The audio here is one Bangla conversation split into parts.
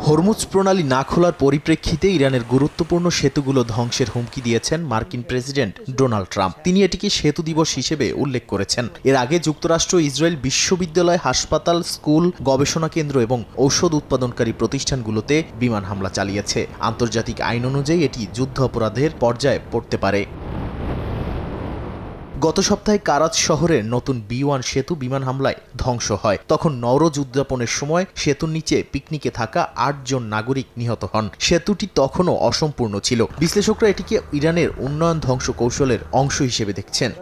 হরমুজ প্রণালী না খোলার পরিপ্রেক্ষিতে ইরানের গুরুত্বপূর্ণ সেতুগুলো ধ্বংসের হুমকি দিয়েছেন মার্কিন প্রেসিডেন্ট ডোনাল্ড ট্রাম্প। তিনি এটিকে সেতু দিবস হিসেবে উল্লেখ করেছেন। এর আগে যুক্তরাষ্ট্র ইসরায়েল বিশ্ববিদ্যালয়, হাসপাতাল, স্কুল, গবেষণা কেন্দ্র এবং ঔষধ উৎপাদনকারী প্রতিষ্ঠানগুলোতে বিমান হামলা চালিয়েছে। আন্তর্জাতিক আইন অনুযায়ী এটি যুদ্ধ অপরাধের পর্যায়ে পড়তে পারে। গত সপ্তাহে কারাচ শহরের নতুন B1 সেতু বিমান হামলায় ধ্বংস হয়। তখন নওরোজ উদযাপনের সময় সেতুর নিচে পিকনিকে থাকা 8 জন নাগরিক নিহত হন। সেতুটি তখনও অসম্পূর্ণ ছিল। বিশ্লেষকরা এটিকে ইরানের উন্নয়ন ধ্বংস কৌশলের অংশ হিসেবে দেখছেন।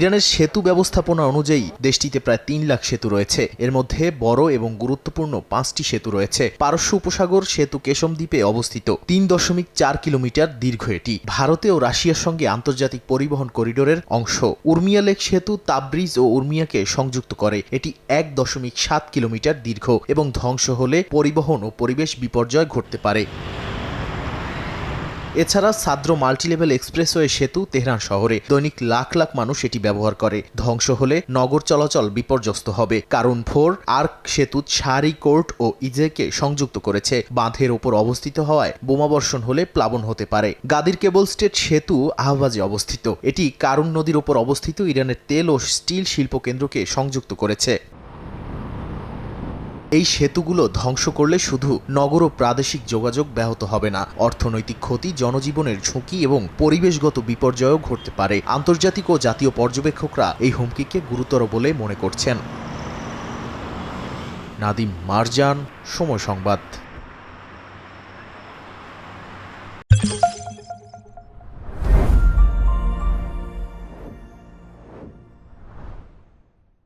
ইরানের সেতু ব্যবস্থাপনা অনুযায়ী দেশটিতে প্রায় 3 লাখ সেতু রয়েছে। এর মধ্যে বড় এবং গুরুত্বপূর্ণ 5টি সেতু রয়েছে। পারস্য উপসাগর সেতু কেশম দ্বীপে অবস্থিত 3.4 কিলোমিটার দীর্ঘ এটি ভারতে ও রাশিয়ার সঙ্গে আন্তর্জাতিক পরিবহন করিডোরের অংশ। উর্মিয়া লেক সেতু তাবরিজ ও উর্মিয়াকে সংযুক্ত করে। এটি 1.7 কিলোমিটার দীর্ঘ এবং ধ্বংস হলে পরিবহন ও পরিবেশ বিপর্যয় ঘটতে পারে। এছাড়া সাদ্র মাল্টিলেভেল এক্সপ্রেসওয়ে সেতু তেহরান শহরে দৈনিক লাখ লাখ মানুষ এটি ব্যবহার করে। ধ্বংস হলে নগর চলাচল বিপর্যস্ত হবে। কারণ 4 আর্ক সেতু শাহরি কোর্ট ও ইজেকে সংযুক্ত করেছে। বাঁধের ওপর অবস্থিত হওয়ায় বোমাবর্ষণ হলে প্লাবন হতে পারে। গাদির কেবল স্টেট সেতু আহবাজে অবস্থিত। এটি কারুন নদীর ওপর অবস্থিত ইরানের তেল ও স্টিল শিল্প কেন্দ্রকে সংযুক্ত করেছে। এই সেতুগুলো ধ্বংস করলে শুধু নগর ও প্রাদেশিক যোগাযোগ ব্যাহত হবে না, অর্থনৈতিক ক্ষতি, জনজীবনের ঝুঁকি এবং পরিবেশগত বিপর্যয়ও ঘটতে পারে। আন্তর্জাতিক ও জাতীয় পর্যবেক্ষকরা এই হুমকিকে গুরুতর বলে মনে করছেন। নাদিম মারজান, সময় সংবাদ।